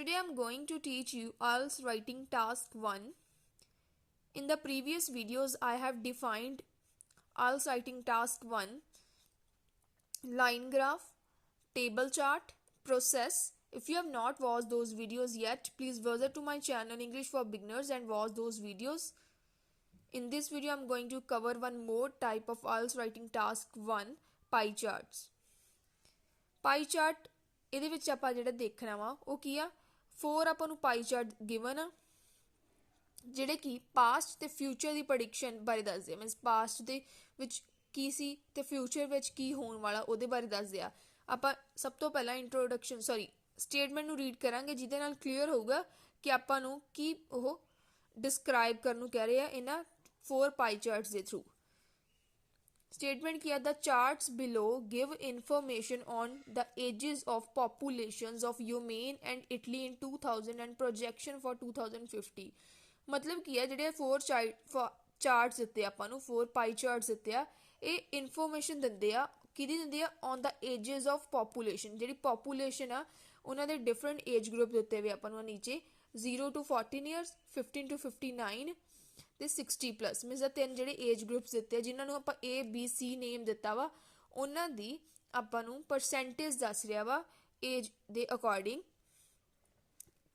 Today I'm going to teach you IELTS writing task 1. In the previous videos I have defined IELTS writing task 1, line graph, table chart, process. If you have not watched those videos yet, please visit to my channel English for Beginners and watch those videos. In this video I'm going to cover one more type of IELTS writing task 1, pie charts. Pie chart ਇਹਦੇ ਵਿੱਚ ਆਪਾਂ ਜਿਹੜਾ ਦੇਖਣਾ ਵਾ ਉਹ ਕੀ ਆ 4 ਆਪਾਂ ਨੂੰ ਪਾਈ ਚਾਰਟ ਗਿਵਨ ਆ ਜਿਹੜੇ ਕਿ ਪਾਸਟ ਤੇ ਫਿਊਚਰ ਦੀ ਪ੍ਰੈਡਿਕਸ਼ਨ ਬਾਰੇ ਦੱਸਦੇ ਆ ਮੀਨਸ ਪਾਸਟ ਦੇ ਵਿੱਚ ਕੀ ਸੀ ਤੇ ਫਿਊਚਰ ਵਿੱਚ ਕੀ ਹੋਣ ਵਾਲਾ ਉਹਦੇ ਬਾਰੇ ਦੱਸਦੇ ਆ ਆਪਾਂ ਸਭ ਤੋਂ ਪਹਿਲਾਂ ਸਟੇਟਮੈਂਟ ਨੂੰ ਰੀਡ ਕਰਾਂਗੇ ਜਿਹਦੇ ਨਾਲ ਕਲੀਅਰ ਹੋਊਗਾ ਕਿ ਆਪਾਂ ਨੂੰ ਕੀ ਉਹ ਡਿਸਕ੍ਰਾਈਬ ਕਰਨ ਨੂੰ ਕਹਿ ਰਹੇ ਆ ਇਹਨਾਂ 4 ਪਾਈ ਚਾਰਟਸ ਦੇ ਥਰੂ Statement किया the charts below give information on the ages of populations of Yemen and Italy in 2000 and projection for 2050 मतलब की है ਜਿਹੜੇ 4 ਚਾਰਟਸ ਦਿੱਤੇ ਆਪਾਂ ਨੂੰ 4 ਪਾਈ ਚਾਰਟਸ ਦਿੱਤੇ ਆ ਇਹ ਇਨਫੋਰਮੇਸ਼ਨ ਦਿੰਦੇ ਆ ਕਿਹਦੀ ਦਿੰਦੇ ਆ on the ages of population ਜਿਹੜੀ ਪੋਪੂਲੇਸ਼ਨ ਆ ਉਹਨਾਂ ਦੇ ਡਿਫਰੈਂਟ ਏਜ ਗਰੁੱਪ ਦਿੱਤੇ ਹੋਏ ਆਪਾਂ ਨੂੰ ਨੀਚੇ 0 to 14 years 15 to 59 ਤੇ 60+ ਮੀਨਸ ਦਾ ਤਿੰਨ ਜਿਹੜੇ ਏਜ ਗਰੁੱਪਸ ਦਿੱਤੇ ਆ ਜਿਨ੍ਹਾਂ ਨੂੰ ਆਪਾਂ ABC ਨੇਮ ਦਿੱਤਾ ਵਾ ਉਹਨਾਂ ਦੀ ਆਪਾਂ ਨੂੰ ਪਰਸੈਂਟੇਜ ਦੱਸ ਰਿਹਾ ਵਾ ਏਜ ਦੇ ਅਕੋਰਡਿੰਗ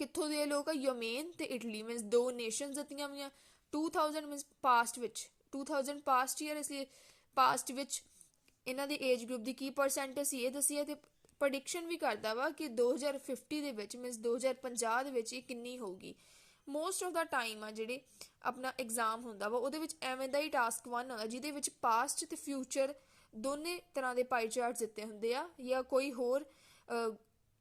ਕਿੱਥੋਂ ਦੇ ਲੋਕ ਆ ਯਮੇਨ ਤੇ ਇਟਲੀ ਮੀਨਸ ਦੋ ਨੇਸ਼ਨਸ ਦਿੱਤੀਆਂ ਹੋਈਆਂ 2000 ਮੀਨਸ ਪਾਸਟ ਵਿੱਚ 2000 ਪਾਸਟ ਈਅਰ ਇਸ ਲਈ ਪਾਸਟ ਵਿੱਚ ਇਹਨਾਂ ਦੇ ਏਜ ਗਰੁੱਪ ਦੀ ਕੀ ਪਰਸੈਂਟੇਜ ਸੀ ਇਹ ਦੱਸੀ ਹੈ ਤੇ ਪ੍ਰੈਡਿਕਸ਼ਨ ਵੀ ਕਰਦਾ ਵਾ ਕਿ 2050 ਦੇ ਵਿੱਚ ਮੀਨਸ 2050 ਦੇ ਵਿੱਚ ਇਹ ਕਿੰਨੀ ਹੋਊਗੀ ਮੋਸਟ ਆਫ ਦਾ ਟਾਈਮ ਆ ਜਿਹੜੇ ਆਪਣਾ ਐਗਜ਼ਾਮ ਹੁੰਦਾ ਵਾ ਉਹਦੇ ਵਿੱਚ ਐਵੇਂ ਦਾ ਹੀ ਟਾਸਕ 1 ਹੁੰਦਾ ਜਿਹਦੇ ਵਿੱਚ ਪਾਸਟ ਤੇ ਫਿਊਚਰ ਦੋਨੇ ਤਰ੍ਹਾਂ ਦੇ ਪਾਈ ਚਾਰਟਸ ਦਿੱਤੇ ਹੁੰਦੇ ਆ ਜਾਂ ਕੋਈ ਹੋਰ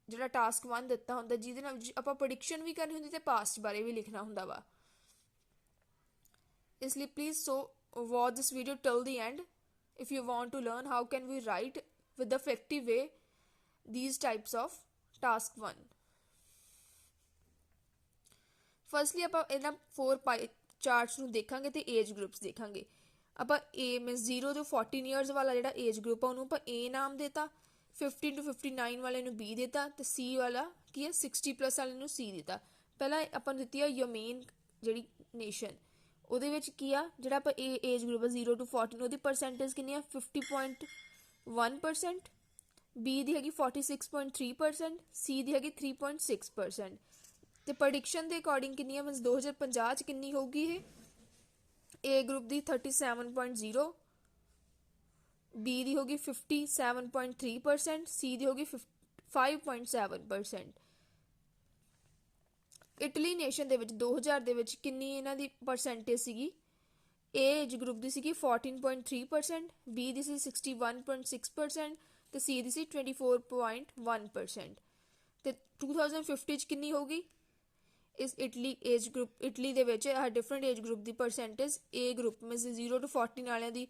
ਜਿਹੜਾ ਟਾਸਕ 1 ਦਿੱਤਾ ਹੁੰਦਾ ਜਿਹਦੇ ਨਾਲ ਆਪਾਂ ਪ੍ਰੈਡਿਕਸ਼ਨ ਵੀ ਕਰਨੀ ਹੁੰਦੀ ਤੇ ਪਾਸਟ ਬਾਰੇ ਵੀ ਲਿਖਣਾ ਹੁੰਦਾ ਵਾ ਇਸ ਲਈ please watch this video till the end if you want to learn how can we write with the effective way these types of task 1. Firstly ਆਪਾਂ ਇਹਨਾਂ 4 ਪਾਈ ਚਾਰਟਸ ਨੂੰ ਦੇਖਾਂਗੇ ਤੇ ਏਜ ਗਰੁੱਪਸ ਦੇਖਾਂਗੇ ਆਪਾਂ A ਮੀਨਸ 0 ਤੋਂ 14 ਇਅਰਸ ਵਾਲਾ ਜਿਹੜਾ ਏਜ ਗਰੁੱਪ ਆ ਉਹਨੂੰ ਆਪਾਂ A ਨਾਮ ਦੇਤਾ 15 to 59 ਵਾਲੇ ਨੂੰ B ਦੇਤਾ ਤੇ C ਵਾਲਾ ਕੀ ਹੈ 60+ ਵਾਲੇ ਨੂੰ C ਦਿੱਤਾ ਪਹਿਲਾਂ ਆਪਾਂ ਨੂੰ ਦਿੱਤੀ ਆ ਯਮੇਨ ਜਿਹੜੀ ਨੇਸ਼ਨ ਉਹਦੇ ਵਿੱਚ ਕੀ ਆ ਜਿਹੜਾ ਆਪਾਂ ਏਜ ਗਰੁੱਪ ਆ 0 to 14 ਉਹਦੀ ਪਰਸੈਂਟੇਜ ਕਿੰਨੀ ਆ 50.1% B ਦੀ ਹੈਗੀ 46.3% C ਦੀ ਹੈਗੀ 3.6% ਤੇ ਪ੍ਰੈਡਿਕਸ਼ਨ ਦੇ ਅਕੋਰਡਿੰਗ ਕਿੰਨੀ ਆ ਮੀਨਸ 2050 ਚ ਕਿੰਨੀ ਹੋਊਗੀ ਇਹ A ਗਰੁੱਪ ਦੀ 37.0 B ਦੀ ਹੋਗੀ 57.3% C ਦੀ ਹੋਗੀ 5.7% ਇਟਲੀ ਨੇਸ਼ਨ ਦੇ ਵਿੱਚ 2000 ਦੇ ਵਿੱਚ ਕਿੰਨੀ ਇਹਨਾਂ ਦੀ ਪਰਸੈਂਟੇਜ ਸੀਗੀ A ਏਜ ਗਰੁੱਪ ਦੀ ਸੀਗੀ 14.3% B ਦੀ ਸੀ 61.6% ਤੇ C ਦੀ ਸੀ 24.1% ਤੇ 2050 ਚ ਕਿੰਨੀ ਹੋਊਗੀ ਇਸ ਇਟਲੀ ਏਜ ਗਰੁੱਪ ਇਟਲੀ ਦੇ ਵਿੱਚ ਆਹ different age group the percentage A group means 0 to 14 ਵਾਲਿਆਂ ਦੀ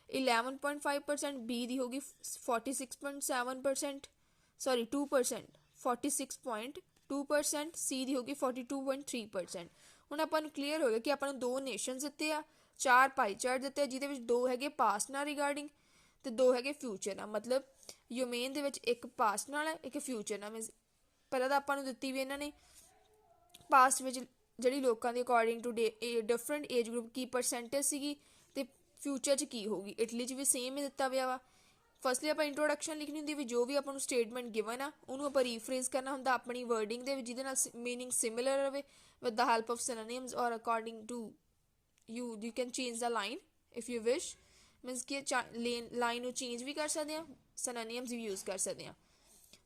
11.5% B ਦੀ ਹੋਗੀ 46.7% 2% 46.2% C ਦੀ ਹੋਗੀ 42.3% ਹੁਣ ਆਪਾਂ ਨੂੰ ਕਲੀਅਰ ਹੋ ਗਿਆ ਕਿ ਆਪਾਂ ਨੂੰ ਦੋ ਨੇਸ਼ਨਸ ਦਿੱਤੇ ਆ 4 ਪਾਈ ਚਾਰਟ ਦਿੱਤੇ ਆ ਜਿਹਦੇ ਵਿੱਚ 2 ਹੈਗੇ ਪਾਸਟ ਨਾਲ ਰਿਗਾਰਡਿੰਗ ਤੇ 2 ਹੈਗੇ ਫਿਊਚਰ ਨਾਲ ਮਤਲਬ ਯੂਮੇਨ ਦੇ ਵਿੱਚ ਇੱਕ ਪਾਸਟ ਨਾਲ ਹੈ ਇੱਕ ਫਿਊਚਰ ਨਾਲ ਮੀਨਸ ਪਹਿਲਾਂ ਤਾਂ ਆਪਾਂ ਨੂੰ ਦਿੱਤੀ ਵੀ ਇਹਨਾਂ ਨੇ ਪਾਸਟ ਵਿੱਚ ਜਿਹੜੀ ਲੋਕਾਂ ਦੇ according to different age group ਕੀ ਪਰਸੈਂਟੇਜ ਸੀਗੀ ਤੇ ਫਿਊਚਰ 'ਚ ਕੀ ਹੋਊਗੀ ਇਟਲੀ 'ਚ ਵੀ ਸੇਮ ਹੀ ਦਿੱਤਾ ਹੋਇਆ ਵਾ ਫਸਟਲੀ ਆਪਾਂ ਇੰਟਰੋਡਕਸ਼ਨ ਲਿਖਣੀ ਹੁੰਦੀ ਵੀ ਜੋ ਵੀ ਆਪਾਂ ਨੂੰ ਸਟੇਟਮੈਂਟ ਗਿਵਨ ਆ ਉਹਨੂੰ ਆਪਾਂ ਰੀਫਰੇਜ਼ ਕਰਨਾ ਹੁੰਦਾ ਆਪਣੀ ਵਰਡਿੰਗ ਦੇ ਵਿੱਚ ਜਿਹਦੇ ਨਾਲ ਮੀਨਿੰਗ ਸਿਮਿਲਰ ਰਵੇ with the help of synonyms ਔਰ according to you can change the line if you wish means ਕਿ ਲਾਈਨ ਨੂੰ ਚੇਂਜ ਵੀ ਕਰ ਸਕਦੇ ਆ ਸਿਨੋਨਿਮਸ ਵੀ ਯੂਜ਼ ਕਰ ਸਕਦੇ ਆ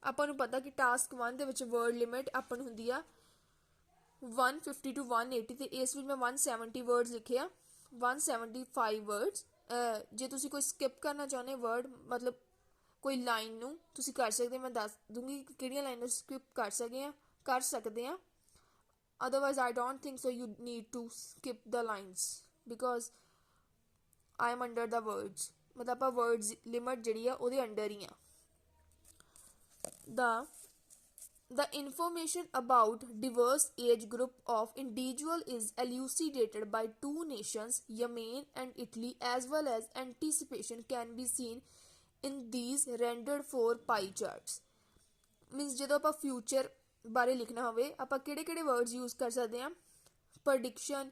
ਆਪਾਂ ਨੂੰ ਪਤਾ ਕਿ ਟਾਸਕ 1 ਦੇ ਵਿੱਚ ਵਰਡ ਲਿਮਿਟ ਆਪਾਂ ਨੂੰ ਹੁੰਦੀ ਆ 150 to 180 ਤੇ ਇਸ ਵਿੱਚ ਮੈਂ 170 ਵਰਡਸ ਲਿਖੇ ਆ 175 ਵਰਡਸ ਜੇ ਤੁਸੀਂ ਕੋਈ ਸਕਿਪ ਕਰਨਾ ਚਾਹੁੰਦੇ ਵਰਡ ਮਤਲਬ ਕੋਈ ਲਾਈਨ ਨੂੰ ਤੁਸੀਂ ਕਰ ਸਕਦੇ ਮੈਂ ਦੱਸ ਦੂੰਗੀ ਕਿਹੜੀਆਂ ਲਾਈਨਾਂ ਸਕਿਪ ਕਰ ਸਕਦੇ ਆ otherwise I don't think so you need to skip the lines because I am under the words ਮਤਲਬ ਆਪਾਂ words limit ਜਿਹੜੀ ਆ ਉਹਦੇ ਅੰਡਰ ਹੀ ਆ The information about diverse age group of individual is elucidated by two nations, Yemen and Italy, as well as anticipation can be seen in these rendered 4 pie charts. Means ਜਦੋਂ ਆਪਾਂ future ਬਾਰੇ ਲਿਖਣਾ ਹੋਵੇ ਆਪਾਂ ਕਿਹੜੇ words use ਕਰ ਸਕਦੇ ਹਾਂ। ਪ੍ਰੈਡਿਕਸ਼ਨ,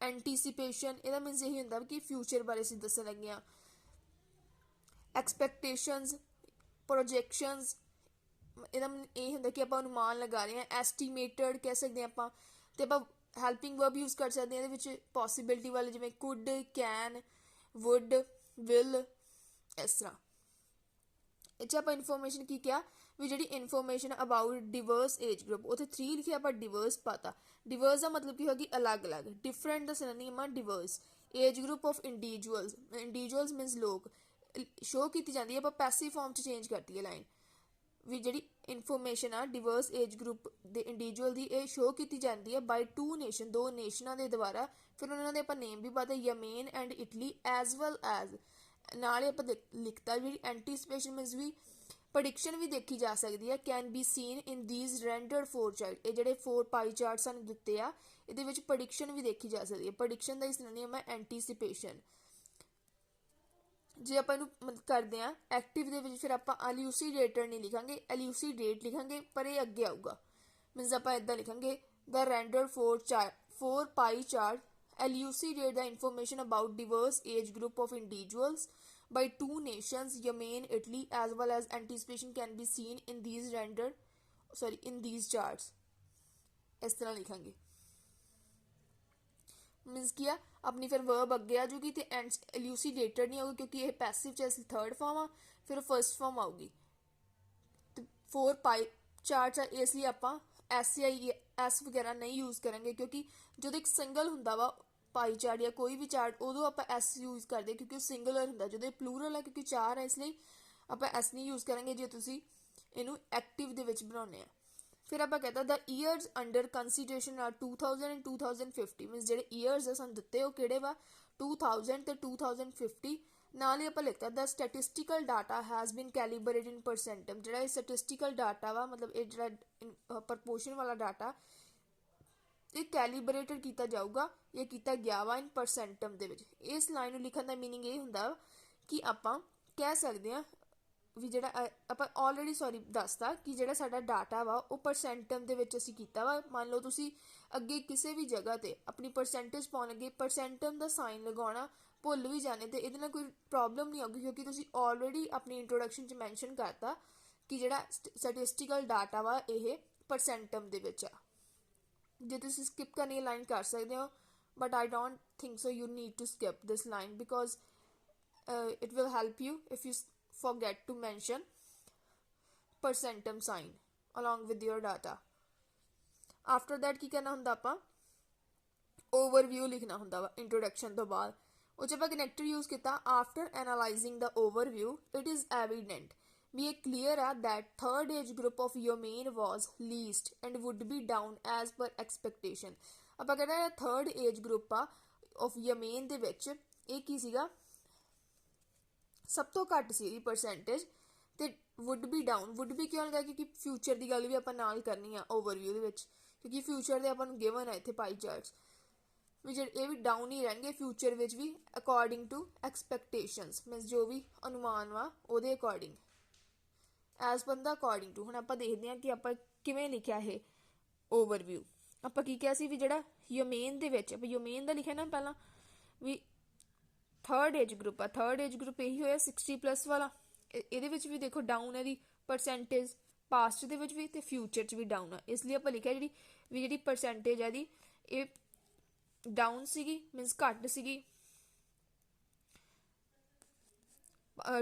ਐਂਟੀਸੀਪੇਸ਼ਨ, ਇਹਦਾ ਮੀਨਸ ਇਹੀ ਹੁੰਦਾ ਕਿ ਫਿਊਚਰ ਬਾਰੇ ਅਸੀਂ ਦੱਸਣ ਲੱਗੇ ਹਾਂ। ਐਕਸਪੈਕਟੇਸ਼ਨਸ, ਪ੍ਰੋਜੈਕਸ਼ਨਸ, ਇਹਦਾ ਇਹ ਹੁੰਦਾ ਕਿ ਆਪਾਂ ਅਨੁਮਾਨ ਲਗਾ ਰਹੇ ਹਾਂ। ਐਸਟੀਮੇਟਡ ਕਹਿ ਸਕਦੇ ਹਾਂ ਆਪਾਂ। ਤੇ ਆਪਾਂ ਹੈਲਪਿੰਗ ਵਰਬ ਯੂਜ਼ ਕਰ ਸਕਦੇ ਹਾਂ ਇਹਦੇ ਵਿੱਚ ਪੋਸੀਬਿਲਿਟੀ ਵਾਲੇ, ਜਿਵੇਂ ਕੁਡ, ਕੈਨ, ਵੁੱਡ, ਵਿਲ, ਇਸ ਤਰ੍ਹਾਂ। ਇਹ 'ਚ ਆਪਾਂ ਇਨਫੋਰਮੇਸ਼ਨ ਕੀ ਕਿਹਾ ਵੀ ਜਿਹੜੀ ਇਨਫੋਰਮੇਸ਼ਨ ਅਬਾਊਟ ਡਿਵਰਸ ਏਜ ਗਰੁੱਪ, ਉੱਥੇ 3 ਲਿਖਿਆ ਆਪਾਂ ਡਿਵਰਸ ਪਾਤਾ। ਡਿਵਰਸ ਦਾ ਮਤਲਬ ਕੀ ਹੋਗੀ ਅਲੱਗ-ਅਲੱਗ। ਡਿਫਰੈਂਟ ਦਾ ਸਿਨੋਨਿਮ ਆ diverse. Age group of individuals, individuals means ਲੋਕ, ਸ਼ੋ ਕੀਤੀ ਜਾਂਦੀ ਹੈ। ਆਪਾਂ ਪੈਸਿਵ ਫਾਰਮ 'ਚ ਚੇਂਜ ਕਰਤੀ ਹੈ ਲਾਈਨ ਵੀ ਜਿਹੜੀ ਇਨਫੋਰਮੇਸ਼ਨ ਆ ਡਿਵਰਸ ਏਜ ਗਰੁੱਪ ਦੇ ਇੰਡੀਵਿਜੂਅਲ ਦੀ, ਇਹ ਸ਼ੋ ਕੀਤੀ ਜਾਂਦੀ ਹੈ ਬਾਈ 2 ਨੇਸ਼ਨ, 2 ਨੇਸ਼ਨਾਂ ਦੇ ਦੁਆਰਾ। ਫਿਰ ਉਹਨਾਂ ਦੇ ਆਪਾਂ ਨੇਮ ਵੀ ਪਾਤਾ, Yemen and Italy, as well as. ਨਾਲ ਹੀ ਆਪਾਂ ਲਿਖਤਾ ਜਿਹੜੀ ਐਂਟੀਸਪੇਸ਼ਨ ਮੀਨਸ ਵੀ ਪ੍ਰੈਡਿਕਸ਼ਨ ਵੀ ਦੇਖੀ ਜਾ ਸਕਦੀ ਹੈ। Can be seen in these rendered 4 chart, ਇਹ ਜਿਹੜੇ 4 ਪਾਈ ਚਾਰਟ ਸਾਨੂੰ ਦਿੱਤੇ ਆ ਇਹਦੇ ਵਿੱਚ ਪ੍ਰੈਡਿਕਸ਼ਨ ਵੀ ਦੇਖੀ ਜਾ ਸਕਦੀ ਹੈ। ਪ੍ਰੈਡਿਕਸ਼ਨ ਦਾ ਇਸ ਸਿਨੋਨਿਮ ਹੈ ਐਂਟੀਸਿਪੇਸ਼ਨ। ਜੇ ਆਪਾਂ ਇਹਨੂੰ ਕਰਦੇ ਹਾਂ ਐਕਟਿਵ ਦੇ ਵਿੱਚ, ਫਿਰ ਆਪਾਂ ਐਲੂਸੀਡੇਟਰ ਨਹੀਂ ਲਿਖਾਂਗੇ, ਐਲੂਸੀਡੇਟ ਲਿਖਾਂਗੇ, ਪਰ ਇਹ ਅੱਗੇ ਆਊਗਾ। ਮੀਨਸ ਆਪਾਂ ਇੱਦਾਂ ਲਿਖਾਂਗੇ ਦ ਰੈਂਡਰਡ 4 ਪਾਈ chart elucidate the information about diverse age group of individuals by 2 nations, Yemen, Italy, as well as anticipation can be seen in these charts। ਇਸ ਤਰ੍ਹਾਂ ਲਿਖਾਂਗੇ। ਮੀਨਸ ਕੀ ਆ ਆਪਣੀ ਫਿਰ ਵਰਬ ਅੱਗੇ ਆ ਜੂਗੀ ਤੇ elucidated ਨਹੀਂ ਆਊਗੀ ਕਿਉਂਕਿ ਇਹ ਪੈਸਿਵ ਚ ਅਸੀਂ ਥਰਡ ਫਾਰਮ ਆ, ਫਿਰ ਫਰਸਟ ਫਾਰਮ ਆਊਗੀ। ਤੇ 4 ਪਾਈ ਚਾਰਟਸ ਆ, ਇਸ ਲਈ ਆਪਾਂ SCIS ਵਗੈਰਾ ਨਹੀਂ ਯੂਜ਼ ਕਰਾਂਗੇ ਕਿਉਂਕਿ ਜਦੋਂ ਇੱਕ ਸਿੰਗਲ ਹੁੰਦਾ ਵਾ ਪਾਈ ਚਾਰਟ ਜਾਂ ਕੋਈ ਵੀ ਚਾਰਟ ਉਦੋਂ ਆਪਾਂ S ਯੂਜ਼ ਕਰਦੇ ਕਿਉਂਕਿ ਉਹ ਸਿੰਗੂਲਰ ਹੁੰਦਾ। ਜਦੋਂ ਇਹ ਪਲੂਰਲ ਹੈ ਕਿਉਂਕਿ 4 ਹੈ ਇਸ ਲਈ ਆਪਾਂ S ਨਹੀਂ ਯੂਜ਼ ਕਰਾਂਗੇ ਜੇ ਤੁਸੀਂ ਇਹਨੂੰ ਐਕਟਿਵ ਦੇ ਵਿੱਚ ਬਣਾਉਂਦੇ ਆ। ਫਿਰ ਆਪਾਂ ਕਹਿੰਦਾ the years under consideration are 2000 and 2050। Means ਜਿਹੜੇ ਈਅਰਸ ਆ ਸਾਨੂੰ ਦਿੱਤੇ ਉਹ ਕਿਹੜੇ ਵਾ 2000 ਤੇ 2050। ਨਾਲ ਹੀ ਆਪਾਂ ਲਿਖਤਾ ਦ ਸਟੈਟਿਸਟੀਕਲ ਡਾਟਾ ਹੈਜ਼ ਬੀਨ ਕੈਲੀਬਰੇਟਡ ਇਨ ਪਰਸੈਂਟਮ। ਜਿਹੜਾ ਇਹ ਸਟੈਟਿਸਟੀਕਲ ਡਾਟਾ ਵਾ ਮਤਲਬ ਇਹ ਜਿਹੜਾ ਪ੍ਰਪੋਰਸ਼ਨ ਵਾਲਾ ਡਾਟਾ ਇਹ ਕੈਲੀਬਰੇਟਡ ਕੀਤਾ ਜਾਊਗਾ, ਇਹ ਕੀਤਾ ਗਿਆ ਵਾ ਇਨ ਪਰਸੈਂਟਮ ਦੇ ਵਿੱਚ। ਇਸ ਲਾਈਨ ਨੂੰ ਲਿਖਣ ਦਾ ਮੀਨਿੰਗ ਇਹ ਹੁੰਦਾ ਕਿ ਆਪਾਂ ਕਹਿ ਸਕਦੇ ਹਾਂ ਵੀ ਜਿਹੜਾ ਆਪਾਂ ਆਲਰੇਡੀ ਦੱਸਤਾ ਕਿ ਜਿਹੜਾ ਸਾਡਾ ਡਾਟਾ ਵਾ ਉਹ ਪਰਸੈਂਟਮ ਦੇ ਵਿੱਚ ਅਸੀਂ ਕੀਤਾ ਵਾ। ਮੰਨ ਲਓ ਤੁਸੀਂ ਅੱਗੇ ਕਿਸੇ ਵੀ ਜਗ੍ਹਾ ਤੇ ਆਪਣੀ ਪਰਸੈਂਟੇਜ ਪਾਉਣ ਲੱਗੇ ਪਰਸੈਂਟਮ ਦਾ ਸਾਈਨ ਲਗਾਉਣਾ ਭੁੱਲ ਵੀ ਜਾਣੇ ਤੇ ਇਹਦੇ ਨਾਲ ਕੋਈ ਪ੍ਰੋਬਲਮ ਨਹੀਂ ਆਊਗੀ ਕਿਉਂਕਿ ਤੁਸੀਂ ਆਲਰੇਡੀ ਆਪਣੀ ਇੰਟਰੋਡਕਸ਼ਨ 'ਚ ਮੈਂਸ਼ਨ ਕਰਤਾ ਕਿ ਜਿਹੜਾ ਸਟੈਟਿਸਟੀਕਲ ਡਾਟਾ ਵਾ ਇਹ ਪਰਸੈਂਟਮ ਦੇ ਵਿੱਚ ਆ। ਜੇ ਤੁਸੀਂ ਸਕਿਪ ਕਰਨੀ ਲਾਈਨ ਕਰ ਸਕਦੇ ਹੋ but I don't think so you need to skip this line because it will help you if you forget to mention percentum sign along with your data। after that ਕੀ ਕਰਨਾ ਹੁੰਦਾ ਆਪਾਂ overview ਲਿਖਣਾ ਹੁੰਦਾ ਵਾ introduction ਤੋਂ ਬਾਅਦ। ਉਹ 'ਚ ਆਪਾਂ ਕਨੈਕਟਰ ਯੂਜ਼ ਕੀਤਾ after analyzing the overview it is evident ਵੀ ਇਹ clear ਆ that third age group of Yemen was least and would be down as per expectation। ਆਪਾਂ ਕਹਿੰਦੇ ਥਰਡ ਏਜ ਗਰੁੱਪ ਆ ਆਫ ਯਮੇਨ ਦੇ ਵਿੱਚ ਇਹ ਕੀ ਸੀਗਾ ਸਭ ਤੋਂ ਘੱਟ ਸੀ ਇਹਦੀ ਪਰਸੈਂਟੇਜ ਤੇ wood B down. Wood B ਕਿਉਂ ਲਗਾ ਕਿਉਂਕਿ ਫਿਊਚਰ ਦੀ ਗੱਲ ਵੀ ਆਪਾਂ ਨਾਲ ਕਰਨੀ ਆ ਓਵਰਵਿਊ ਦੇ ਵਿੱਚ ਕਿਉਂਕਿ ਫਿਊਚਰ ਦੇ ਆਪਾਂ ਨੂੰ ਗਿਵਨ ਹੈ ਇੱਥੇ ਪਾਈ ਚਾਰਟਸ ਵੀ ਜਿਹੜੇ ਇਹ ਵੀ ਡਾਊਨ ਹੀ ਰਹਿਣਗੇ ਫਿਊਚਰ ਵਿੱਚ ਵੀ ਅਕੋਰਡਿੰਗ ਟੂ ਐਕਸਪੈਕਟੇਸ਼ਨਸ। ਮੀਨਸ ਜੋ ਵੀ ਅਨੁਮਾਨ ਵਾ ਉਹਦੇ according as per the according to. ਹੁਣ ਆਪਾਂ ਦੇਖਦੇ ਹਾਂ ਕਿ ਆਪਾਂ ਕਿਵੇਂ ਲਿਖਿਆ ਇਹ ਓਵਰਵਿਊ। ਆਪਾਂ ਕੀ ਕਿਹਾ ਸੀ ਵੀ ਜਿਹੜਾ ਯਮੇਨ ਦੇ ਵਿੱਚ ਆਪਾਂ ਯਮੇਨ ਦਾ ਲਿਖਿਆ ਨਾ ਪਹਿਲਾਂ ਵੀ ਥਰਡ ਏਜ ਗਰੁੱਪ ਆ। ਥਰਡ ਏਜ ਗਰੁੱਪ ਇਹੀ ਹੋਇਆ 60+ ਵਾਲਾ। ਇਹਦੇ ਵਿੱਚ ਵੀ ਦੇਖੋ ਡਾਊਨ ਹੈ ਦੀ ਪਰਸੈਂਟੇਜ ਪਾਸਟ ਦੇ ਵਿੱਚ ਵੀ ਤੇ ਫਿਊਚਰ 'ਚ ਵੀ ਡਾਊਨ ਆ। ਇਸ ਲਈ ਆਪਾਂ ਲਿਖਿਆ ਜਿਹੜੀ ਪਰਸੈਂਟੇਜ ਆ ਦੀ ਇਹ ਡਾਊਨ ਸੀਗੀ ਮੀਨਸ ਘੱਟ ਸੀਗੀ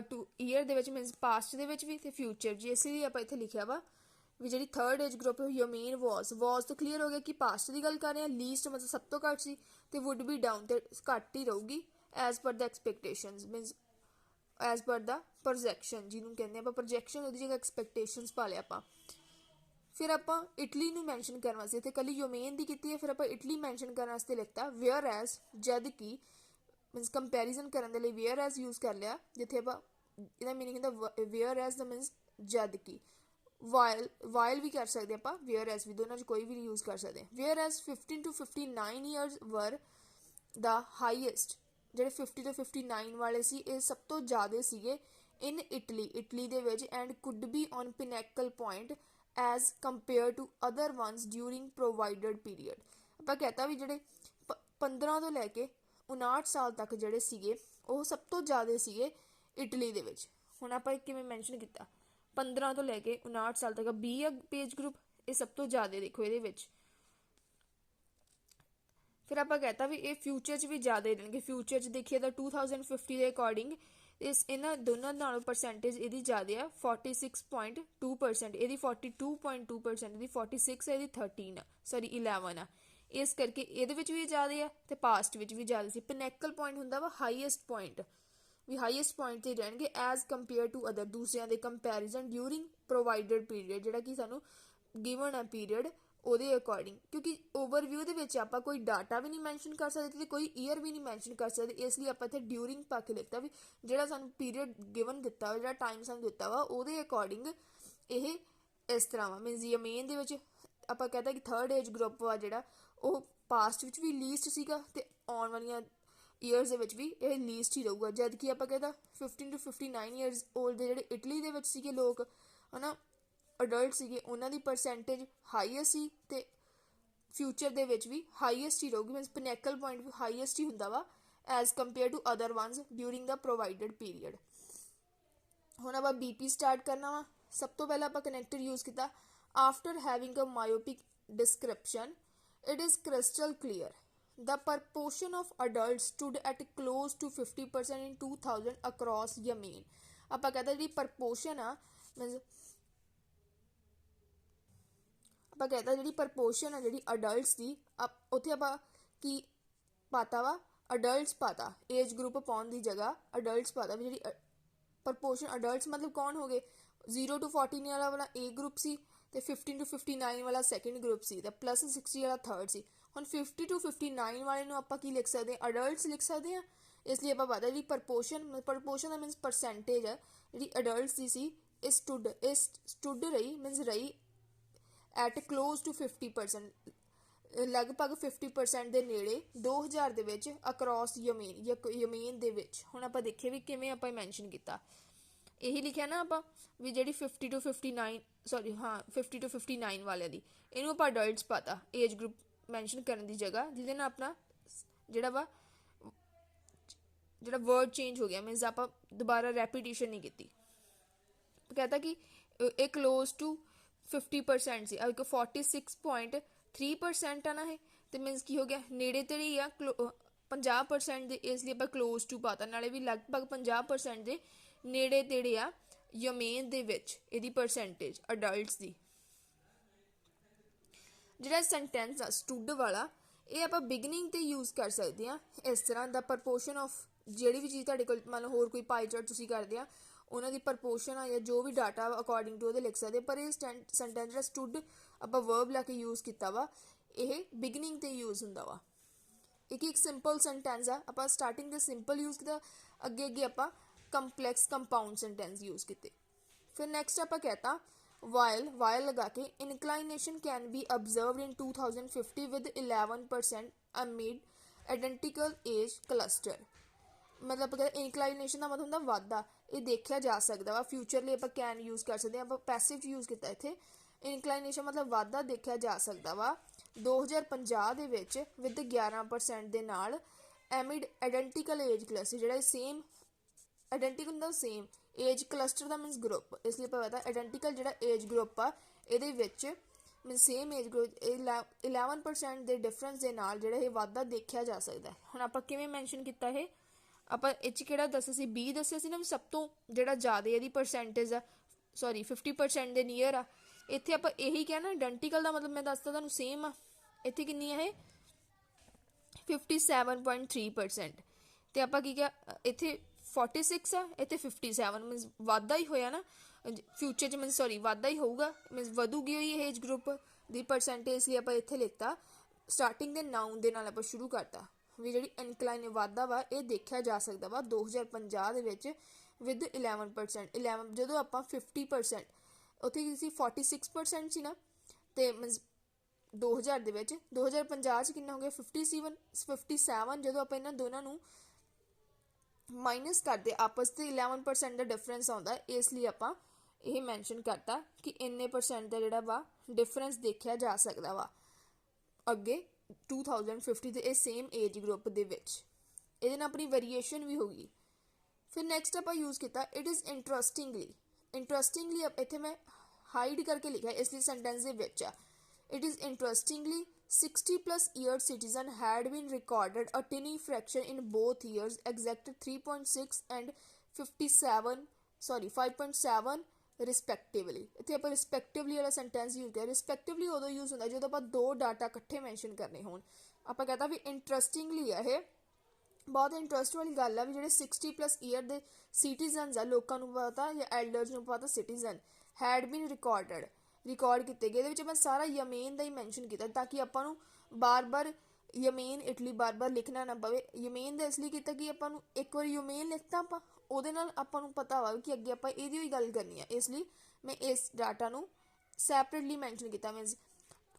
ਟੂ ਈਅਰ ਦੇ ਵਿੱਚ ਮੀਨਸ ਪਾਸਟ ਦੇ ਵਿੱਚ ਵੀ ਤੇ ਫਿਊਚਰ ਜੀ। ਇਸ ਲਈ ਆਪਾਂ ਇੱਥੇ ਲਿਖਿਆ ਵਾ ਵੀ ਜਿਹੜੀ ਥਰਡ ਏਜ ਗਰੁੱਪ ਯਮੇਨ ਵਾਜ਼ ਤੋਂ ਕਲੀਅਰ ਹੋ ਗਿਆ ਕਿ ਪਾਸਟ ਦੀ ਗੱਲ ਕਰ ਰਹੇ ਹਾਂ। ਲੀਸਟ ਮਤਲਬ ਸਭ ਤੋਂ ਘੱਟ ਸੀ ਤੇ ਵੁੱਡ ਬੀ ਡਾਊਨ ਤੇ ਘੱਟ ਹੀ ਰਹੂਗੀ ਐਜ਼ ਪਰ ਦਾ ਐਕਸਪੈਕਟੇਸ਼ਨਸ ਮੀਨਸ ਐਜ਼ ਪਰ ਦਾ ਪ੍ਰੋਜੈਕਸ਼ਨ ਜਿਹਨੂੰ ਕਹਿੰਦੇ ਆਪਾਂ ਪ੍ਰੋਜੈਕਸ਼ਨ ਉਹਦੀ ਜਗ੍ਹਾ ਐਕਸਪੈਕਟੇਸ਼ਨਸ ਪਾ ਲਿਆ ਆਪਾਂ। ਫਿਰ ਆਪਾਂ ਇਟਲੀ ਨੂੰ ਮੈਂਸ਼ਨ ਕਰਨ ਵਾਸਤੇ ਇੱਥੇ ਕੱਲੀ ਯਮੇਨ ਦੀ ਕੀਤੀ ਹੈ। ਫਿਰ ਆਪਾਂ ਇਟਲੀ ਮੈਂਸ਼ਨ ਕਰਨ ਵਾਸਤੇ ਲਿਖਤਾ ਵੇਅਰ ਐਜ਼ ਜਦ ਕਿ ਮੀਨਸ ਕੰਪੈਰੀਜ਼ਨ ਕਰਨ ਦੇ ਲਈ ਵੇਅਰ ਐਜ਼ ਯੂਜ਼ ਕਰ ਲਿਆ ਜਿੱਥੇ ਆਪਾਂ ਇਹਦਾ ਮੀਨਿੰਗ ਹੁੰਦਾ ਵੇਅਰ ਐਜ਼ ਦਾ ਮੀਨਸ ਜਦ ਕਿ। ਵਾਈਲ ਵੀ ਕਰ ਸਕਦੇ ਆਪਾਂ ਵੇਅਰ ਐਜ਼ ਵੀ ਦੋਨਾਂ 'ਚ ਕੋਈ ਵੀ ਯੂਜ਼ ਕਰ ਸਕਦੇ। ਵੇਅਰ ਐਜ਼ 15 to 59 ਈਅਰਸ ਵਰ ਦਾ ਹਾਈਐਸਟ। ਜਿਹੜੇ 50 ਤੋਂ 59 ਵਾਲੇ ਸੀ ਇਹ ਸਭ ਤੋਂ ਜ਼ਿਆਦਾ ਸੀਗੇ ਇਨ ਇਟਲੀ ਦੇ ਵਿੱਚ and could B on pinnacle point as compared to other ones during provided period। ਆਪਾਂ कहता भी ਜਿਹੜੇ 15 ਤੋਂ ਲੈ ਕੇ 59 ਸਾਲ ਤੱਕ ਜਿਹੜੇ ਸੀਗੇ ਉਹ ਸਭ ਤੋਂ ਜ਼ਿਆਦਾ ਸੀਗੇ ਇਟਲੀ ਦੇ ਵਿੱਚ। ਹੁਣ ਆਪਾਂ ਕਿਵੇਂ ਮੈਂਸ਼ਨ ਕੀਤਾ 15 ਤੋਂ ਲੈ ਕੇ 59 ਸਾਲ ਤੱਕ ਬੀ ਏਜ ਗਰੁੱਪ ਇਹ ਸਭ ਤੋਂ ਜ਼ਿਆਦਾ ਦੇਖੋ ਇਹਦੇ ਵਿੱਚ। ਫਿਰ ਆਪਾਂ ਕਹਿਤਾ ਵੀ ਇਹ ਫਿਊਚਰ 'ਚ ਵੀ ਜ਼ਿਆਦਾ ਰਹਿਣਗੇ। ਫਿਊਚਰ 'ਚ ਦੇਖੀਏ ਤਾਂ 2050 ਦੇ ਅਕੋਰਡਿੰਗ ਇਸ ਇਹਨਾਂ ਦੋਨਾਂ ਨਾਲੋਂ ਪਰਸੈਂਟੇਜ ਇਹਦੀ ਜ਼ਿਆਦਾ ਆ 46.2%, ਇਹਦੀ 42.2%, ਇਹਦੀ 46 ਹੈ, ਇਹਦੀ 13 ਆ, ਸੌਰੀ 11 ਆ। ਇਸ ਕਰਕੇ ਇਹਦੇ ਵਿੱਚ ਵੀ ਜ਼ਿਆਦਾ ਆ ਤੇ ਪਾਸਟ ਵਿੱਚ ਵੀ ਜ਼ਿਆਦਾ ਸੀ। ਪਿਨੈਕਲ ਪੁਆਇੰਟ ਹੁੰਦਾ ਵਾ ਹਾਈਐਸਟ ਪੁਆਇੰਟ, ਵੀ ਹਾਈਐਸਟ ਪੁਆਇੰਟ ਤੇ ਰਹਿਣਗੇ ਐਜ਼ ਕੰਪੇਅਰ ਟੂ ਅਦਰ, ਦੂਸਰਿਆਂ ਦੇ ਕੰਪੈਰੀਜ਼ਨ ਡਿਊਰਿੰਗ ਪ੍ਰੋਵਾਈਡਡ ਪੀਰੀਅਡ, ਜਿਹੜਾ ਕਿ ਸਾਨੂੰ ਗਿਵਨ ਆ ਪੀਰੀਅਡ ਉਹਦੇ ਅਕੋਰਡਿੰਗ। ਕਿਉਂਕਿ ਓਵਰਵਿਊ ਦੇ ਵਿੱਚ ਆਪਾਂ ਕੋਈ ਡਾਟਾ ਵੀ ਨਹੀਂ ਮੈਂਸ਼ਨ ਕਰ ਸਕਦੇ ਤੇ ਕੋਈ ਈਅਰ ਵੀ ਨਹੀਂ ਮੈਂਸ਼ਨ ਕਰ ਸਕਦੇ, ਇਸ ਲਈ ਆਪਾਂ ਇੱਥੇ ਡਿਊਰਿੰਗ ਪਾ ਕੇ ਲਿਖਤਾ ਵੀ ਜਿਹੜਾ ਸਾਨੂੰ ਪੀਰੀਅਡ ਗਿਵਨ ਦਿੱਤਾ ਵਾ, ਜਿਹੜਾ ਟਾਈਮ ਸਾਨੂੰ ਦਿੱਤਾ ਵਾ ਉਹਦੇ ਅਕੋਰਡਿੰਗ ਇਹ ਇਸ ਤਰ੍ਹਾਂ ਵਾ। ਮੀਨਸ ਮੇਨ ਦੇ ਵਿੱਚ ਆਪਾਂ ਕਹਿੰਦਾ ਕਿ ਥਰਡ ਏਜ ਗਰੁੱਪ ਵਾ ਜਿਹੜਾ ਉਹ ਪਾਸਟ ਵਿੱਚ ਵੀ ਲੀਸਟ ਸੀਗਾ ਤੇ ਆਉਣ ਵਾਲੀਆਂ ਈਅਰਸ ਦੇ ਵਿੱਚ ਵੀ ਇਹ ਲੀਸਟ ਹੀ ਰਹੂਗਾ। ਜਦ ਕਿ ਆਪਾਂ ਕਹਿੰਦਾ 15 to 59 ਈਅਰਸ ਓਲਡ ਦੇ ਜਿਹੜੇ ਇਟਲੀ ਦੇ ਵਿੱਚ ਸੀਗੇ ਲੋਕ ਹਨਾ ਅਡਲਟ ਸੀਗੇ ਉਹਨਾਂ ਦੀ ਪਰਸੈਂਟੇਜ ਹਾਈਐਸਟ ਸੀ ਤੇ ਫਿਊਚਰ ਦੇ ਵਿੱਚ ਵੀ ਹਾਈਐਸਟ ਹੀ ਰਹੂਗੀ। ਮੀਨਸ ਪਿਨੈਕਲ ਪੁਆਇੰਟ ਵੀ ਹਾਈਐਸਟ ਹੀ ਹੁੰਦਾ ਵਾ as compare to other ones during the provided period. ਹੁਣ ਆਪਾਂ ਬੀਪੀ ਸਟਾਰਟ ਕਰਨਾ ਵਾ। ਸਭ ਤੋਂ ਪਹਿਲਾਂ ਆਪਾਂ ਕਨੈਕਟਰ ਯੂਜ਼ ਕੀਤਾ। After having a myopic description it is crystal clear the proportion of adults stood at close to 50% in 2000 across Yemen। ਆਪਾਂ ਕਹਿੰਦਾ ਜਿਹੜੀ ਪ੍ਰਪੋਰਸ਼ਨ ਆ ਮੀਨਸ ਆਪਾਂ ਕਹਿੰਦਾ ਜਿਹੜੀ ਪ੍ਰਪੋਰਸ਼ਨ ਆ ਜਿਹੜੀ ਅਡਲਟਸ ਦੀ ਉੱਥੇ ਆਪਾਂ ਕੀ ਪਾਤਾ ਵਾ ਅਡਲਟਸ ਪਾਤਾ, ਏਜ ਗਰੁੱਪ ਪਾਉਣ ਦੀ ਜਗ੍ਹਾ ਅਡਲਟਸ ਪਾਤਾ ਵੀ ਜਿਹੜੀ ਪ੍ਰਪੋਰਸ਼ਨ ਅਡਲਟਸ ਮਤਲਬ ਕੌਣ ਹੋ ਗਏ 0 to 14 ਵਾਲਾ ਏ ਗਰੁੱਪ ਸੀ ਤੇ 15 to 59 ਵਾਲਾ ਸੈਕੰਡ ਗਰੁੱਪ ਸੀ ਤੇ ਪਲੱਸ 60 ਵਾਲਾ ਥਰਡ ਸੀ। ਹੁਣ 50 to 59 ਵਾਲੇ ਨੂੰ ਆਪਾਂ ਕੀ ਲਿਖ ਸਕਦੇ ਹਾਂ ਅਡਲਟਸ ਲਿਖ ਸਕਦੇ ਹਾਂ। ਇਸ ਲਈ ਆਪਾਂ ਪਤਾ ਜਿਹੜੀ ਪ੍ਰਪੋਰਸ਼ਨ ਦਾ ਮੀਨਸ ਪਰਸੈਂਟੇਜ ਹੈ ਜਿਹੜੀ ਅਡਲਟਸ ਦੀ ਸੀ ਇਹ ਸਟੁੱਡ ਰਹੀ ਮੀਨਸ ਰਹੀ ਐਟ ਕਲੋਜ਼ ਟੂ 50%, ਲਗਭਗ 50% ਦੇ ਨੇੜੇ 2000 ਦੇ ਵਿੱਚ ਅਕਰੋਸ ਯਮੇਨ ਦੇ ਵਿੱਚ। ਹੁਣ ਆਪਾਂ ਦੇਖੀਏ ਵੀ ਕਿਵੇਂ ਆਪਾਂ ਮੈਂਸ਼ਨ ਕੀਤਾ। ਇਹੀ ਲਿਖਿਆ ਨਾ ਆਪਾਂ ਵੀ ਜਿਹੜੀ 50 to 59 ਸੌਰੀ ਹਾਂ 50 to 59 ਵਾਲਿਆਂ ਦੀ ਇਹਨੂੰ ਆਪਾਂ ਅਡਲਟਸ ਪਾਤਾ ਏਜ ਗਰੁੱਪ ਮੈਂਸ਼ਨ ਕਰਨ ਦੀ ਜਗ੍ਹਾ, ਜਿਹਦੇ ਨਾਲ ਆਪਣਾ ਜਿਹੜਾ ਵਰਡ ਚੇਂਜ ਹੋ ਗਿਆ। ਮੀਨਸ ਆਪਾਂ ਦੁਬਾਰਾ ਰੈਪੀਟੀਸ਼ਨ ਨਹੀਂ ਕੀਤੀ। कहता कि ਇਹ ਕਲੋਜ਼ ਟੂ 50% ਸੀ, ਇੱਕ 46.3% ਆਣਾ ਹੈ ਤੇ ਮੀਨਸ ਕੀ ਹੋ ਗਿਆ ਨੇੜੇ ਤੇੜੇ ਹੀ ਆ 50% ਦੇ, ਇਸ ਲਈ ਆਪਾਂ ਕਲੋਜ਼ ਟੂ ਪਾਤਾ। ਨਾਲੇ ਵੀ ਲਗਭਗ 50% ਦੇ ਨੇੜੇ ਤੇੜੇ ਆ ਯਮੇਨ ਦੇ ਵਿੱਚ ਇਹਦੀ ਪਰਸੈਂਟੇਜ ਅਡਲਟਸ ਦੀ। ਜਿਹੜਾ ਸੈਂਟੈਂਸ ਆ ਸਟੂਡ ਵਾਲਾ ਇਹ ਆਪਾਂ ਬਿਗਨਿੰਗ ਤੇ ਯੂਜ਼ ਕਰ ਸਕਦੇ ਹਾਂ ਇਸ ਤਰ੍ਹਾਂ ਦਾ ਪ੍ਰਪੋਰਸ਼ਨ ਆਫ ਜਿਹੜੀ ਵੀ ਚੀਜ਼ ਤੁਹਾਡੇ ਕੋਲ ਮੰਨ ਲਓ ਹੋਰ ਕੋਈ ਪਾਈ ਚਾਰਟ ਤੁਸੀਂ ਕਰਦੇ ਆ ਉਹਨਾਂ ਦੀ ਪ੍ਰਪੋਰਸ਼ਨ ਆ ਜਾਂ ਜੋ ਵੀ ਡਾਟਾ ਅਕੋਰਡਿੰਗ ਟੂ ਉਹਦੇ ਲਿਖ ਸਕਦੇ। ਪਰ ਇਹ ਸੈਂਟੈਂਸ ਜਿਹੜਾ ਸਟੂਡ ਆਪਾਂ ਵਰਬ ਲੈ ਕੇ ਯੂਜ਼ ਕੀਤਾ ਵਾ ਇਹ ਬਿਗਨਿੰਗ ਤੇ ਯੂਜ਼ ਹੁੰਦਾ ਵਾ। ਇੱਕ ਸਿੰਪਲ ਸੈਂਟੈਂਸ ਆ ਆਪਾਂ ਸਟਾਰਟਿੰਗ ਦੇ ਸਿੰਪਲ ਯੂਜ਼ ਕੀਤਾ, ਅੱਗੇ ਆਪਾਂ ਕੰਪਲੈਕਸ ਕੰਪਾਊਂਡ ਸੈਂਟੈਂਸ ਯੂਜ਼ ਕੀਤੇ। ਫਿਰ ਨੈਕਸਟ ਆਪਾਂ कहता while ਲਗਾ ਕੇ inclination can be observed in 2050 with 11% amid identical age cluster। ਮਤਲਬ ਕਹਿੰਦੇ ਇਨਕਲਾਈਨੇਸ਼ਨ ਦਾ ਮਤਲਬ ਹੁੰਦਾ ਵਾਧਾ, ਇਹ ਦੇਖਿਆ ਜਾ ਸਕਦਾ ਵਾ। ਫਿਊਚਰ ਲਈ ਆਪਾਂ ਕੈਨ ਯੂਜ਼ ਕਰ ਸਕਦੇ ਹਾਂ, ਆਪਾਂ ਪੈਸਿਵ ਯੂਜ਼ ਕੀਤਾ ਇੱਥੇ। ਇਨਕਲਾਈਨੇਸ਼ਨ ਮਤਲਬ ਵਾਧਾ ਦੇਖਿਆ ਜਾ ਸਕਦਾ ਵਾ 2050 ਦੇ ਵਿੱਚ ਵਿਦ 11% ਦੇ ਨਾਲ ਐਮਿਡ ਆਇਡੈਂਟੀਕਲ ਏਜ ਕਲਸਟਰ, ਜਿਹੜਾ ਸੇਮ ਆਇਡੈਂਟੀਕਲ ਹੁੰਦਾ ਸੇਮ ਏਜ ਕਲਸਟਰ ਦਾ ਮੀਨਸ ਗਰੁੱਪ, ਇਸ ਲਈ ਆਪਾਂ ਪਤਾ ਆਇਡੈਂਟੀਕਲ ਜਿਹੜਾ ਏਜ ਗਰੁੱਪ ਆ ਇਹਦੇ ਵਿੱਚ ਮੀਨਸ ਸੇਮ ਏਜ ਗਰੁੱਪ 11% ਦੇ ਡਿਫਰੈਂਸ ਦੇ ਨਾਲ ਜਿਹੜਾ ਇਹ ਵਾਧਾ ਦੇਖਿਆ ਜਾ ਸਕਦਾ। ਹੁਣ ਆਪਾਂ ਕਿਵੇਂ ਮੈਂਸ਼ਨ ਕੀਤਾ ਇਹ ਆਪਾਂ ਇਹ 'ਚ ਕਿਹੜਾ ਦੱਸਿਆ ਸੀ ਬੀ ਦੱਸਿਆ ਸੀ ਨਾ ਵੀ ਸਭ ਤੋਂ ਜਿਹੜਾ ਜ਼ਿਆਦਾ ਇਹਦੀ ਪਰਸੈਂਟੇਜ ਆ ਸੌਰੀ 50% ਦੇ ਨੀਅਰ ਆ। ਇੱਥੇ ਆਪਾਂ ਇਹੀ ਕਿਹਾ ਨਾ ਆਇਡੈਂਟੀਕਲ ਦਾ ਮਤਲਬ ਮੈਂ ਦੱਸਦਾ ਤੁਹਾਨੂੰ ਸੇਮ ਆ। ਇੱਥੇ ਕਿੰਨੀ ਆ ਇਹ 57.3% ਤੇ ਆਪਾਂ ਕੀ ਕਿਹਾ ਇੱਥੇ 46 ਆ ਇੱਥੇ 57 ਮੀਨਸ ਵਾਧਾ ਹੀ ਹੋਇਆ ਨਾ ਫਿਊਚਰ 'ਚ ਮੀਨਸ ਸੌਰੀ ਵਾਧਾ ਹੀ ਹੋਊਗਾ ਮੀਨਸ ਵਧੂਗੀ ਹੋਈ ਏਜ ਗਰੁੱਪ ਦੀ ਪਰਸੈਂਟੇਜ ਲਈ ਆਪਾਂ ਇੱਥੇ ਲਿਖਤਾ ਸਟਾਰਟਿੰਗ ਦੇ ਨਾਊਨ ਦੇ ਨਾਲ ਆਪਾਂ ਸ਼ੁਰੂ ਕਰਤਾ ਵੀ ਜਿਹੜੀ ਇਨਕਲਾਈਨ ਵਾਧਾ ਵਾ ਇਹ ਦੇਖਿਆ ਜਾ ਸਕਦਾ ਵਾ 2050 ਦੇ ਵਿੱਚ ਵਿਦ 11%। 11 ਜਦੋਂ ਆਪਾਂ 50% ਉੱਥੇ ਕੀ ਸੀ 46% ਸੀ ਨਾ ਤੇ ਮੀਨਸ 2000 ਦੇ ਵਿੱਚ 2050 'ਚ ਕਿੰਨਾ ਹੋ ਗਿਆ 57 ਜਦੋਂ ਆਪਾਂ ਇਹਨਾਂ ਦੋਨਾਂ ਨੂੰ ਮਾਈਨਸ ਕਰਦੇ ਆਪਸ ਤੇ 11% ਦਾ ਡਿਫਰੈਂਸ ਆਉਂਦਾ, ਇਸ ਲਈ ਆਪਾਂ ਇਹ ਮੈਂਸ਼ਨ ਕਰਤਾ ਕਿ ਇੰਨੇ % ਦਾ ਜਿਹੜਾ ਵਾ ਡਿਫਰੈਂਸ ਦੇਖਿਆ ਜਾ ਸਕਦਾ ਵਾ ਅੱਗੇ 2050 ਦੇ ਇਹ ਸੇਮ ਏਜ ਗਰੁੱਪ ਦੇ ਵਿੱਚ। ਇਹਦੇ ਨਾਲ ਆਪਣੀ ਵੇਰੀਏਸ਼ਨ ਵੀ ਹੋਗੀ। ਫਿਰ ਨੈਕਸਟ ਆਪਾਂ ਯੂਜ਼ ਕੀਤਾ ਇਟ ਇਜ਼ ਇੰਟਰਸਟਿੰਗਲੀ ਇੱਥੇ ਮੈਂ ਹਾਈਡ ਕਰਕੇ ਲਿਖਿਆ ਇਸ ਲਈ ਸੈਂਟੈਂਸ ਦੇ ਵਿੱਚ ਆ। It is interestingly 60 plus year citizen had been recorded a tiny fraction in both years exact 3.6 and 5.7 ਰਿਸਪੈਕਟਿਵਲੀ। ਇੱਥੇ ਆਪਾਂ ਰਿਸਪੈਕਟਿਵਲੀ ਵਾਲਾ ਸੈਂਟੈਂਸ ਯੂਜ਼ ਕਰਿਆ। ਰਿਸਪੈਕਟਿਵਲੀ ਉਦੋਂ ਯੂਜ਼ ਹੁੰਦਾ ਜਦੋਂ ਆਪਾਂ ਦੋ ਡਾਟਾ ਇਕੱਠੇ ਮੈਂਸ਼ਨ ਕਰਨੇ ਹੋਣ। ਆਪਾਂ ਕਹਤਾ ਵੀ ਇੰਟਰਸਟਿੰਗਲੀ ਆ, ਇਹ ਬਹੁਤ ਇੰਟਰਸਟ ਵਾਲੀ ਗੱਲ ਆ ਵੀ ਜਿਹੜੇ 60 ਪਲੱਸ ਈਅਰ ਦੇ ਸਿਟੀਜ਼ਨਸ ਆ, ਲੋਕਾਂ ਨੂੰ ਪਤਾ ਜਾਂ ਐਲਡਰਸ ਨੂੰ ਪਤਾ ਸਿਟੀਜ਼ਨ ਹੈਡ ਬੀਨ ਰਿਕਾਰਡ ਕੀਤੇ ਗਏ। ਇਹਦੇ ਵਿੱਚ ਮੈਂ ਸਾਰਾ ਯਮੇਨ ਦਾ ਹੀ ਮੈਂਸ਼ਨ ਕੀਤਾ ਤਾਂ ਕਿ ਆਪਾਂ ਨੂੰ ਬਾਰ-ਬਾਰ ਯਮੇਨ ਇਟਲੀ ਬਾਰ-ਬਾਰ ਲਿਖਣਾ ਨਾ ਪਵੇ। ਯਮੇਨ ਦਾ ਇਸ ਲਈ ਕੀਤਾ ਕਿ ਆਪਾਂ ਨੂੰ ਇੱਕ ਵਾਰ ਯਮੇਨ ਲਿਖਤਾ ਆਪਾਂ ਉਹਦੇ ਨਾਲ ਆਪਾਂ ਨੂੰ ਪਤਾ ਵਾ ਕਿ ਅੱਗੇ ਆਪਾਂ ਇਹਦੀ ਹੀ ਗੱਲ ਕਰਨੀ ਆ, ਇਸ ਲਈ ਮੈਂ ਇਸ ਡਾਟਾ ਨੂੰ ਸੈਪਰੇਟਲੀ ਮੈਂਸ਼ਨ ਕੀਤਾ। ਮੀਨਸ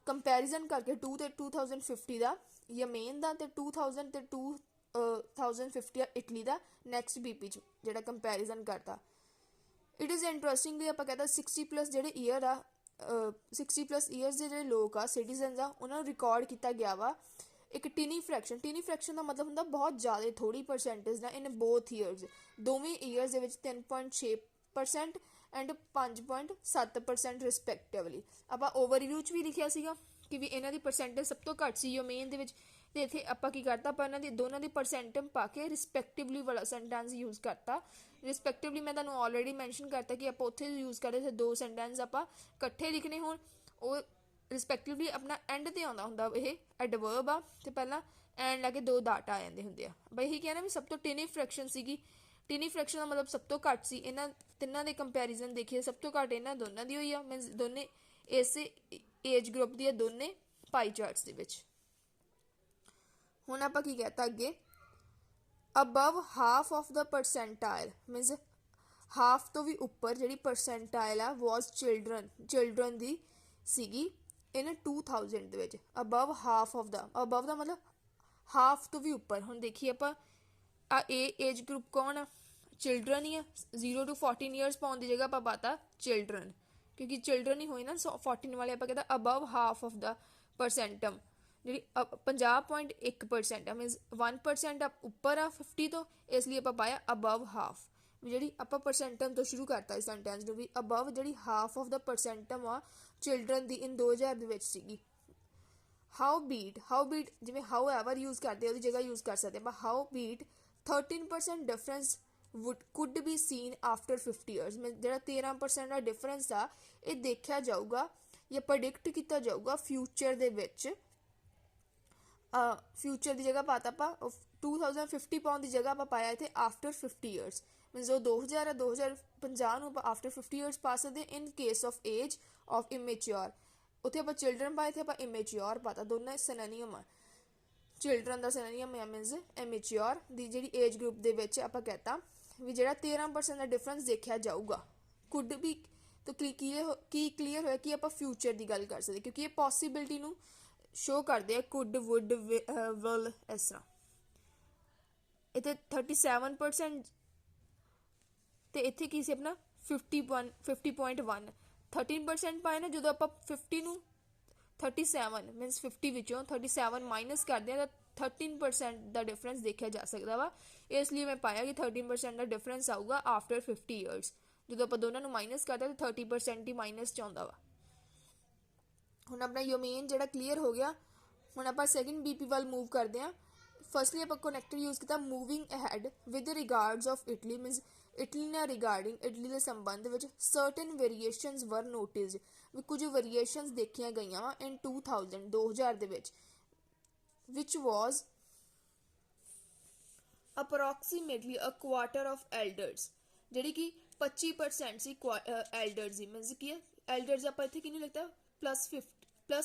ਕੰਪੈਰੀਜ਼ਨ ਕਰਕੇ 2 ਤੇ 2050 ਦਾ ਯਮੇਨ ਦਾ ਤੇ 2000 ਤੇ 2050 ਇਟਲੀ ਦਾ ਨੈਕਸਟ ਬੀਪੀ 'ਚ ਜਿਹੜਾ ਕੰਪੈਰੀਜ਼ਨ ਕਰਤਾ। ਇਟ ਇਜ਼ ਇੰਟਰਸਟਿੰਗਲੀ ਆਪਾਂ ਕਹਿੰਦਾ 60 ਪਲੱਸ ਜਿਹੜੇ ਈਅਰ ਆ 60 ਪਲੱਸ ਈਅਰਸ ਦੇ ਜਿਹੜੇ ਲੋਕ ਆ ਸਿਟੀਜ਼ਨਸ ਆ ਉਹਨਾਂ ਨੂੰ ਰਿਕਾਰਡ ਕੀਤਾ ਗਿਆ ਵਾ ਇੱਕ ਟੀਨੀ ਫਰੈਕਸ਼ਨ ਦਾ ਮਤਲਬ ਹੁੰਦਾ ਬਹੁਤ ਜ਼ਿਆਦਾ ਥੋੜੀ ਪਰਸੈਂਟੇਜ ਦਾ ਇਨ ਬੋਥ ਈਅਰਸ, ਦੋਵੇਂ ਈਅਰਸ ਦੇ ਵਿੱਚ 3.6% ਐਂਡ 5.7% ਰਿਸਪੈਕਟਿਵਲੀ। ਆਪਾਂ ਓਵਰਵਿਊ 'ਚ ਵੀ ਲਿਖਿਆ ਸੀਗਾ ਕਿ ਵੀ ਇਹਨਾਂ ਦੀ ਪਰਸੈਂਟੇਜ ਸਭ ਤੋਂ ਘੱਟ ਸੀ ਯੋਮੇਨ ਦੇ ਵਿੱਚ, ਤੇ ਇੱਥੇ ਆਪਾਂ ਕੀ ਕਰਤਾ ਆਪਾਂ ਇਹਨਾਂ ਦੀ ਦੋਨਾਂ ਦੀ ਪਰਸੈਂਟਮ ਪਾ ਕੇ ਰਿਸਪੈਕਟਿਵਲੀ ਵਾਲਾ ਸੈਂਟੈਂਸ ਯੂਜ਼ ਕਰਤਾ। ਰਿਸਪੈਕਟਿਵਲੀ ਮੈਂ ਤੁਹਾਨੂੰ ਆਲਰੇਡੀ ਮੈਂਸ਼ਨ ਕਰਤਾ ਕਿ ਆਪਾਂ ਉੱਥੇ ਯੂਜ਼ ਕਰਦੇ ਤੇ ਦੋ ਸੈਂਟੈਂਸ ਆਪਾਂ ਇਕੱਠੇ ਲਿਖਣੇ ਹੋਣ ਉਹ ਰਿਸਪੈਕਟਿਵਲੀ ਆਪਣਾ ਐਂਡ ਤੇ ਆਉਂਦਾ ਹੁੰਦਾ। ਇਹ ਐਡਵਰਬ ਆ ਤੇ ਪਹਿਲਾਂ ਐਂਡ ਲਾ ਕੇ ਦੋ ਡਾਟਾ ਆ ਜਾਂਦੇ ਹੁੰਦੇ ਆ। ਬਈ ਇਹੀ ਕਹਿਣਾ ਵੀ ਸਭ ਤੋਂ ਟਿਨੀ ਫਰੈਕਸ਼ਨ ਸੀਗੀ, ਟਿਨੀ ਫਰੈਕਸ਼ਨ ਦਾ ਮਤਲਬ ਸਭ ਤੋਂ ਘੱਟ ਸੀ। ਇਹਨਾਂ ਤਿੰਨਾਂ ਦੇ ਕੰਪੈਰੀਜ਼ਨ ਦੇਖੀਏ ਸਭ ਤੋਂ ਘੱਟ ਇਹਨਾਂ ਦੋਨਾਂ ਦੀ ਹੋਈ ਆ। ਮੀਨਸ ਦੋਨੇ ਇਸੇ ਏਜ ਗਰੁੱਪ ਦੀ ਆ ਦੋਨੇ ਪਾਈ ਚਾਰਟਸ ਦੇ ਵਿੱਚ। ਹੁਣ ਆਪਾਂ ਕੀ ਕਹਿਤਾ ਅੱਗੇ above half of the percentile, means half ਤੋਂ ਵੀ ਉੱਪਰ ਜਿਹੜੀ ਪਰਸੈਂਟਾਈਲ ਆ ਵਾਜ਼ ਚਿਲਡਰਨ ਦੀ ਸੀਗੀ ਇਨ 2000 ਦੇ ਵਿੱਚ। Above half of the, above ਦਾ ਮਤਲਬ ਹਾਫ ਤੋਂ ਵੀ ਉੱਪਰ। ਹੁਣ ਦੇਖੀਏ ਆਪਾਂ ਆ ਏਜ ਗਰੁੱਪ ਕੌਣ ਆ, ਚਿਲਡਰਨ ਹੀ ਆ। 0 to 14 ਈਅਰਸ ਪਾਉਣ ਦੀ ਜਗ੍ਹਾ ਆਪਾਂ ਪਾਤਾ ਚਿਲਡਰਨ, ਕਿਉਂਕਿ ਚਿਲਡਰਨ ਹੀ ਹੋਏ ਨਾ 14 ਵਾਲੇ। ਆਪਾਂ ਕਹਿੰਦਾ ਅਬਵ ਹਾਫ ਆਫ ਦਾ ਪਰਸੈਂਟਮ ਜਿਹੜੀ 50.1% ਆ, ਮੀਨਸ 1% ਉੱਪਰ ਆ 50 ਤੋਂ, ਇਸ ਲਈ ਆਪਾਂ ਪਾਇਆ ਅਬਵ ਹਾਫ। ਜਿਹੜੀ ਆਪਾਂ ਪਰਸੈਂਟਮ ਤੋਂ ਸ਼ੁਰੂ ਕਰਤਾ ਇਸ ਸੈਂਟੈਂਸ ਨੂੰ ਵੀ ਅਬਵ ਜਿਹੜੀ ਹਾਫ ਆਫ ਦਾ ਪਰਸੈਂਟਮ ਆ ਚਿਲਡਰਨ ਦੀ ਇਨ 2000 ਦੇ ਵਿੱਚ ਸੀਗੀ। ਹਾਊ ਬੀਟ ਜਿਵੇਂ ਹਾਊ ਐਵਰ ਯੂਜ਼ ਕਰਦੇ ਉਹਦੀ ਜਗ੍ਹਾ ਯੂਜ਼ ਕਰ ਸਕਦੇ ਆਪਾਂ howbeit 13% difference could be seen after 50 years. ਜਿਹੜਾ 13% ਦਾ ਡਿਫਰੈਂਸ ਆ ਇਹ ਦੇਖਿਆ ਜਾਊਗਾ ਜਾਂ ਪ੍ਰੈਡਿਕਟ ਕੀਤਾ ਜਾਊਗਾ ਫਿਊਚਰ ਦੇ ਵਿੱਚ। ਫਿਊਚਰ ਦੀ ਜਗ੍ਹਾ ਪਾਤਾ ਆਪਾਂ 2050 ਪਾਉਣ ਦੀ ਜਗ੍ਹਾ ਆਪਾਂ ਪਾਇਆ ਇੱਥੇ ਆਫਟਰ 50 ਈਅਰਸ। ਮੀਨਸ ਜੋ 2000 ਹੈ 2050 ਨੂੰ ਆਪਾਂ ਆਫਟਰ 50 ਈਅਰਸ ਪਾ ਸਕਦੇ in case of age of immature. ਉੱਥੇ ਆਪਾਂ ਚਿਲਡਰਨ ਪਾਏ, ਇੱਥੇ ਆਪਾਂ ਇਮੈਚਿਓਰ ਪਾਤਾ। ਦੋਨਾਂ ਸਿਨੋਨਿਮ ਆ, ਚਿਲਡਰਨ ਦਾ ਸਿਨੋਨਿਮ ਆ ਮੀਨਸ ਇਮੈਚਿਓਰ ਦੀ ਜਿਹੜੀ ਏਜ ਗਰੁੱਪ ਦੇ ਵਿੱਚ ਆਪਾਂ ਕਹਿਤਾ ਵੀ ਜਿਹੜਾ 13% ਦਾ ਡਿਫਰੈਂਸ ਦੇਖਿਆ ਜਾਊਗਾ। ਕੁਡ ਵੀ ਤਾਂ ਕੀ ਕਲੀਅਰ ਹੋਇਆ ਕਿ ਆਪਾਂ ਫਿਊਚਰ ਦੀ ਗੱਲ ਕਰ ਸਕਦੇ ਕਿਉਂਕਿ ਇਹ ਪੋਸੀਬਿਲਿਟੀ ਨੂੰ ਸ਼ੋ ਕਰਦੇ ਆ ਕੁਡ ਵੁੱਡ ਵਿਲ ਇਸ ਤਰ੍ਹਾਂ। ਇੱਥੇ 37% ਤੇ ਇੱਥੇ ਕੀ ਸੀ ਆਪਣਾ 50.1 13% ਪਾਇਆ ਨਾ। ਜਦੋਂ ਆਪਾਂ 50 ਨੂੰ 37 ਮੀਨਸ 50 ਵਿੱਚੋਂ 37 ਮਾਈਨਸ ਕਰਦੇ ਆ ਤਾਂ 13% ਦਾ ਡਿਫਰੈਂਸ ਦੇਖਿਆ ਜਾ ਸਕਦਾ ਵਾ। ਇਸ ਲਈ ਮੈਂ ਪਾਇਆ ਕਿ 13% ਦਾ ਡਿਫਰੈਂਸ ਆਊਗਾ ਆਫਟਰ 50 ਈਅਰਸ। ਜਦੋਂ ਆਪਾਂ ਦੋਨਾਂ ਨੂੰ ਮਾਈਨਸ ਕਰਦੇ ਤਾਂ 30% ਹੀ ਮਾਈਨਸ 'ਚ ਆਉਂਦਾ ਵਾ। ਹੁਣ ਆਪਣਾ ਯੋਮੇਨ ਜਿਹੜਾ ਕਲੀਅਰ ਹੋ ਗਿਆ। ਹੁਣ ਆਪਾਂ ਸੈਕਿੰਡ ਬੀਪੀ ਵੱਲ ਮੂਵ ਕਰਦੇ ਹਾਂ। ਫਸਟਲੀ ਆਪਾਂ ਕਨੈਕਟਰ ਯੂਜ਼ ਕੀਤਾ moving ahead with regards of Italy, means Italy ਨਾਲ ਰਿਗਾਰਡਿੰਗ ਇਟਲੀ ਦੇ ਸੰਬੰਧ ਵਿੱਚ ਸਰਟਨ ਵੇਰੀਏਸ਼ਨਸ ਵਰ ਨੋਟਿਸਡ ਵੀ ਕੁਝ ਵੇਰੀਏਸ਼ਨਸ ਦੇਖੀਆਂ ਗਈਆਂ ਵਾ ਇਨ 2000 ਦੇ ਵਿੱਚ which was approximately a quarter of elders, ਜਿਹੜੀ ਕਿ 25% ਸੀ elders ਦੀ। ਮੀਨਸ ਕੀ ਹੈ elders ਆਪਾਂ ਇੱਥੇ ਕਿਹਨੂੰ ਲਿਖਤਾ ਪਲੱਸ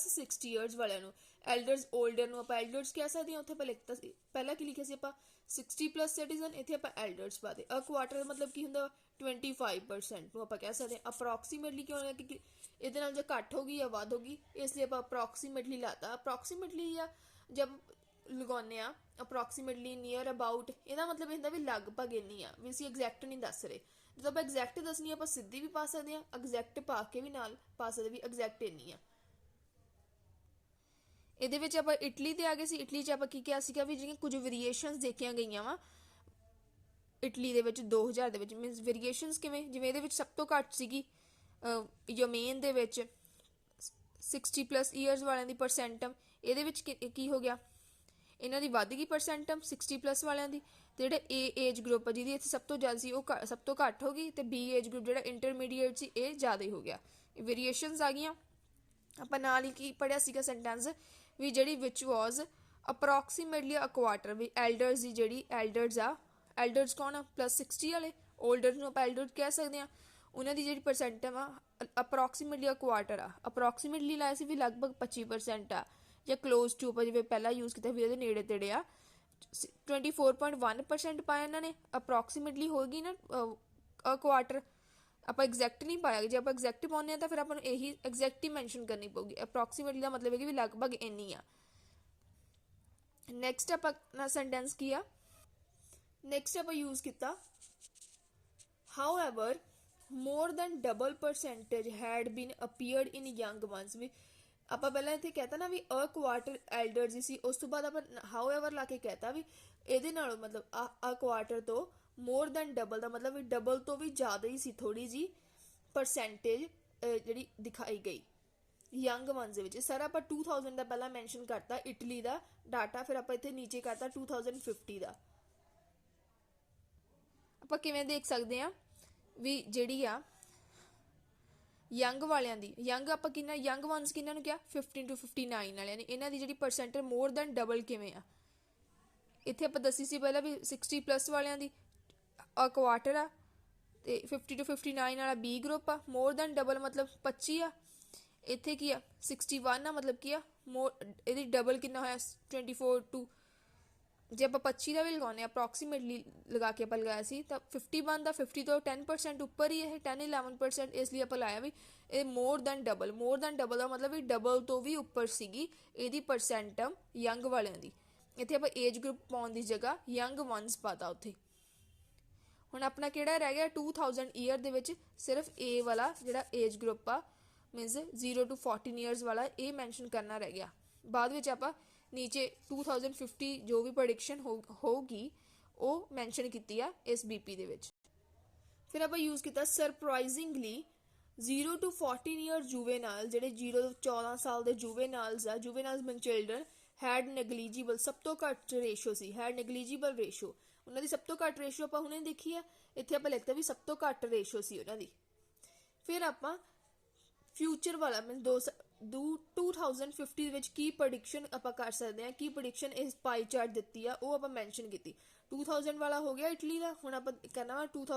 60 ਈਅਰਸ ਵਾਲਿਆਂ ਨੂੰ। elders older ਨੂੰ ਆਪਾਂ elders ਕਹਿ ਸਕਦੇ ਹਾਂ। ਉੱਥੇ ਆਪਾਂ ਲਿਖਤਾ ਸੀ ਪਹਿਲਾਂ ਕੀ ਲਿਖਿਆ ਸੀ ਆਪਾਂ 60 ਪਲੱਸ ਸਿਟੀਜ਼ਨ, ਇੱਥੇ ਆਪਾਂ elders ਪਾ ਦੇ। ਕੁਆਟਰ ਮਤਲਬ ਕੀ ਹੁੰਦਾ 25% ਨੂੰ ਆਪਾਂ ਕਹਿ ਸਕਦੇ ਹਾਂ। ਅਪਰੋਕਸੀਮੇਟਲੀ ਕਿਉਂ ਹੋਇਆ ਕਿ ਇਹਦੇ ਨਾਲ ਜੇ ਘੱਟ ਹੋ ਗਈ ਜਾਂ ਵੱਧ ਹੋ ਗਈ, ਇਸ ਲਈ ਆਪਾਂ ਅਪਰੋਕਸੀਮੇਟਲੀ ਲਾਤਾ। ਅਪਰੋਕਸੀਮੇਟਲੀ ਜਾਂ ਜਬ ਲਗਾਉਂਦੇ ਆ ਅਪਰੋਕਸੀਮੇਟਲੀ ਨੀਅਰ ਅਬਾਊਟ, ਇਹਦਾ ਮਤਲਬ ਇਹ ਹੁੰਦਾ ਵੀ ਲਗਭਗ ਇੰਨੀ ਆ, ਵੀ ਅਸੀਂ ਐਗਜ਼ੈਕਟ ਨਹੀਂ ਦੱਸ ਰਹੇ। ਜਦੋਂ ਆਪਾਂ ਐਗਜ਼ੈਕਟ ਦੱਸਣੀ ਆਪਾਂ ਸਿੱਧੀ ਵੀ ਪਾ ਸਕਦੇ ਹਾਂ, ਐਗਜ਼ੈਕਟ ਪਾ ਕੇ ਵੀ ਨਾਲ ਪਾ ਸਕਦੇ ਵੀ ਐਗਜ਼ੈਕਟ ਇੰਨੀ ਆ। ਇਹਦੇ ਵਿੱਚ ਆਪਾਂ ਇਟਲੀ ਤੇ ਆ ਗਏ ਸੀ। ਇਟਲੀ 'ਚ ਆਪਾਂ ਕੀ ਕਿਹਾ ਸੀਗਾ ਵੀ ਜਿਹੜੀਆਂ ਕੁਝ ਵੇਰੀਏਸ਼ਨਸ ਦੇਖੀਆਂ ਗਈਆਂ ਵਾ ਇਟਲੀ ਦੇ ਵਿੱਚ 2000 ਦੇ ਵਿੱਚ। ਮੀਨਸ ਵੇਰੀਏਸ਼ਨਸ ਕਿਵੇਂ, ਜਿਵੇਂ ਇਹਦੇ ਵਿੱਚ ਸਭ ਤੋਂ ਘੱਟ ਸੀਗੀ ਯਮੇਨ ਦੇ ਵਿੱਚ 60 ਪਲੱਸ ਈਅਰਸ ਵਾਲਿਆਂ ਦੀ ਪਰਸੈਂਟਮ। ਇਹਦੇ ਵਿੱਚ ਕੀ ਹੋ ਗਿਆ, ਇਹਨਾਂ ਦੀ ਵੱਧ ਗਈ ਪਰਸੈਂਟਮ 60 ਪਲੱਸ ਵਾਲਿਆਂ ਦੀ। ਤੇ ਜਿਹੜਾ ਏਜ ਗਰੁੱਪ ਆ ਜਿਹਦੀ ਇੱਥੇ ਸਭ ਤੋਂ ਜ਼ਿਆਦਾ ਸੀ ਉਹ ਸਭ ਤੋਂ ਘੱਟ ਹੋ ਗਈ, ਤੇ ਬੀ ਏਜ ਗਰੁੱਪ ਜਿਹੜਾ ਇੰਟਰਮੀਡੀਏਟ ਸੀ ਇਹ ਜ਼ਿਆਦਾ ਹੀ ਹੋ ਗਿਆ। ਵੇਰੀਏਸ਼ਨਸ ਆ ਗਈਆਂ। ਆਪਾਂ ਨਾਲ ਹੀ ਕੀ ਪੜ੍ਹਿਆ ਸੀਗਾ ਸੈਂਟੈਂਸ ਵੀ ਜਿਹੜੀ ਵਿਚ ਵਾਜ਼ ਅਪਰੋਕਸੀਮੇਟਲੀ ਅ ਕੁਆਟਰ, ਵੀ ਐਲਡਰਸ ਦੀ ਜਿਹੜੀ ਐਲਡਰਸ ਆ, ਐਲਡਰਸ ਕੌਣ ਆ ਪਲੱਸ 60 ਵਾਲੇ, ਓਲਡਰ ਨੂੰ ਆਪਾਂ ਐਲਡਰ ਕਹਿ ਸਕਦੇ ਹਾਂ। ਉਹਨਾਂ ਦੀ ਜਿਹੜੀ ਪਰਸੈਂਟਮ ਆ ਅਪਰੋਕਸੀਮੇਟਲੀ ਅ ਕੁਆਟਰ ਆ, ਅਪਰੋਕਸੀਮੇਟਲੀ ਲਾਇਆ ਸੀ ਵੀ ਲਗਭਗ 25% ਆ, ਜਾਂ ਕਲੋਜ਼ ਟੂ ਆਪਾਂ ਜਿਵੇਂ ਪਹਿਲਾਂ ਯੂਜ਼ ਕੀਤਾ ਵੀ ਉਹਦੇ ਨੇੜੇ ਤੇੜੇ ਆ। 24.1% ਪਾਇਆ ਇਹਨਾਂ ਨੇ। ਅਪਰੋਕਸੀਮੇਟਲੀ ਹੋ ਗਈ ਨਾ ਕੁਆਟਰ, ਆਪਾਂ ਐਗਜ਼ੈਕਟ ਨਹੀਂ ਪਾਇਆ। ਜੇ ਆਪਾਂ ਐਗਜ਼ੈਕਟ ਪਾਉਂਦੇ ਹਾਂ ਤਾਂ ਫਿਰ ਆਪਾਂ ਨੂੰ ਇਹੀ ਐਗਜ਼ੈਕਟ ਹੀ ਮੈਂਸ਼ਨ ਕਰਨੀ ਪਊਗੀ। ਅਪਰੋਕਸੀਮੇਟਲੀ ਦਾ ਮਤਲਬ ਹੈ ਕਿ ਵੀ ਲਗਭਗ ਇੰਨੀ ਆ। ਨੈਕਸਟ ਆਪਾਂ ਸੈਂਟੈਂਸ ਕੀ ਆ, ਨੈਕਸਟ ਆਪਾਂ ਯੂਜ਼ ਕੀਤਾ however more than double percentage had been appeared in young ones। ਵੀ ਆਪਾਂ ਪਹਿਲਾਂ ਇੱਥੇ ਕਹਿਤਾ ਨਾ ਵੀ ਅ ਕੁਆਟਰ ਐਲਡਰ ਜੀ ਸੀ, ਉਸ ਤੋਂ ਬਾਅਦ ਆਪਾਂ however ਲਾ ਕੇ ਕਹਿਤਾ ਵੀ ਇਹਦੇ ਨਾਲੋਂ ਮਤਲਬ ਅ ਕੁਆਟਰ ਤੋਂ ਮੋਰ ਦੈਨ ਡਬਲ ਦਾ ਮਤਲਬ ਵੀ ਡਬਲ ਤੋਂ ਵੀ ਜ਼ਿਆਦਾ ਹੀ ਸੀ ਥੋੜੀ ਜੀ ਪਰਸੈਂਟੇਜ ਜਿਹੜੀ ਦਿਖਾਈ ਗਈ ਯੰਗ ਵਨਸ ਦੇ ਵਿੱਚ। ਸਰ ਆਪਾਂ 2000 ਦਾ ਪਹਿਲਾਂ ਮੈਂਸ਼ਨ ਕਰਤਾ ਇਟਲੀ ਦਾ ਡਾਟਾ, ਫਿਰ ਆਪਾਂ ਇੱਥੇ ਨੀਚੇ ਕਰਤਾ 2050 ਦਾ। ਆਪਾਂ ਕਿਵੇਂ ਦੇਖ ਸਕਦੇ ਹਾਂ ਵੀ ਜਿਹੜੀ ਆ ਯੰਗ ਵਾਲਿਆਂ ਦੀ, ਯੰਗ ਆਪਾਂ ਕਿੰਨਾ ਯੰਗ ਵਨਸ ਕਿੰਨਾਂ ਨੂੰ ਕਿਹਾ 15 to 59 ਵਾਲਿਆਂ ਨੇ, ਇਹਨਾਂ ਦੀ ਜਿਹੜੀ ਪਰਸੈਂਟੇਜ ਮੋਰ ਦੈਨ ਡਬਲ ਕਿਵੇਂ ਆ। ਇੱਥੇ ਆਪਾਂ ਦੱਸੀ ਸੀ ਪਹਿਲਾਂ ਵੀ 60 ਪਲੱਸ ਵਾਲਿਆਂ ਦੀ ਅ ਕੁਆਟਰ ਆ, ਤੇ 50 to 59 ਵਾਲਾ ਬੀ ਗਰੁੱਪ ਆ। ਮੋਰ ਦੈਨ ਡਬਲ ਮਤਲਬ 25 ਆ। ਇੱਥੇ ਕੀ ਆ 61 ਆ, ਮਤਲਬ ਕੀ ਆ ਇਹਦੀ ਡਬਲ ਕਿੰਨਾ ਹੋਇਆ 24 to, ਜੇ ਆਪਾਂ 25 ਦਾ ਵੀ ਲਗਾਉਂਦੇ ਹਾਂ ਅਪਰੋਕਸੀਮੇਟਲੀ ਲਗਾ ਕੇ ਆਪਾਂ ਲਗਾਇਆ ਸੀ ਤਾਂ 50 ਬਣਦਾ। 50 ਤੋਂ 10% ਉੱਪਰ ਹੀ ਇਹ 10-11%, ਇਸ ਲਈ ਆਪਾਂ ਲਾਇਆ ਵੀ ਇਹ more than double. More than double ਦਾ ਮਤਲਬ ਵੀ ਡਬਲ ਤੋਂ ਵੀ ਉੱਪਰ ਸੀਗੀ ਇਹਦੀ ਪਰਸੈਂਟਮ ਯੰਗ ਵਾਲਿਆਂ ਦੀ। ਇੱਥੇ ਆਪਾਂ ਏਜ ਗਰੁੱਪ ਪਾਉਣ ਦੀ ਜਗ੍ਹਾ ਯੰਗ ਵਨਸ ਪਾਤਾ ਉੱਥੇ। ਹੁਣ ਆਪਣਾ ਕਿਹੜਾ ਰਹਿ ਗਿਆ 2000 ਈਅਰ ਦੇ ਵਿੱਚ ਸਿਰਫ ਏ ਵਾਲਾ ਜਿਹੜਾ ਏਜ ਗਰੁੱਪ ਆ ਮੀਨਸ 0 to 14 ਈਅਰਸ ਵਾਲਾ ਇਹ ਮੈਂਸ਼ਨ ਕਰਨਾ ਰਹਿ ਗਿਆ। ਬਾਅਦ ਵਿੱਚ ਆਪਾਂ ਨੀਚੇ 2050 ਜੋ ਵੀ ਪ੍ਰੈਡਿਕਸ਼ਨ ਹੋਊਗੀ ਉਹ ਮੈਂਸ਼ਨ ਕੀਤੀ ਆ ਇਸ ਬੀਪੀ ਦੇ ਵਿੱਚ। ਫਿਰ ਆਪਾਂ ਯੂਜ਼ ਕੀਤਾ ਸਰਪ੍ਰਾਈਜ਼ਿੰਗਲੀ 0 to 14 ਈਅਰ ਜੂਵੇਨਾਈਲ, ਜਿਹੜੇ 0 ਤੋਂ 14 ਸਾਲ ਦੇ ਜੂਵੇਨਾਈਲਸ ਆ, ਜੂਵੇਨਾਈਲਸ ਮੀਨ ਚਿਲਡਰਨ ਹੈਡ ਨੈਗਲੀਜੀਬਲ, ਸਭ ਤੋਂ ਘੱਟ ਰੇਸ਼ੋ ਸੀ, ਹੈਡ ਨੈਗਲੀਜੀਬਲ ਰੇਸ਼ੋ। ਉਹਨਾਂ ਦੀ ਸਭ ਤੋਂ ਘੱਟ ਰੇਸ਼ੋ ਆਪਾਂ ਹੁਣੇ ਦੇਖੀ ਆ, ਇੱਥੇ ਆਪਾਂ ਲਿਖਤਾ ਵੀ ਸਭ ਤੋਂ ਘੱਟ ਰੇਸ਼ੋ ਸੀ ਉਹਨਾਂ ਦੀ। ਫਿਰ ਆਪਾਂ ਫਿਊਚਰ ਵਾਲਾ ਮੀਨ 2050 ਦੇ ਵਿੱਚ ਕੀ ਪ੍ਰੈਡਿਕਸ਼ਨ ਆਪਾਂ ਕਰ ਸਕਦੇ ਹਾਂ, ਕੀ ਪ੍ਰੈਡਿਕਸ਼ਨ ਇਸ ਪਾਈ ਚਾਰਟ ਦਿੱਤੀ ਆ ਉਹ ਆਪਾਂ ਮੈਂਸ਼ਨ ਕੀਤੀ। 2000 ਵਾਲਾ ਹੋ ਗਿਆ ਇਟਲੀ ਦਾ, ਹੁਣ ਆਪਾਂ ਕਰਨਾ ਵਾ 2050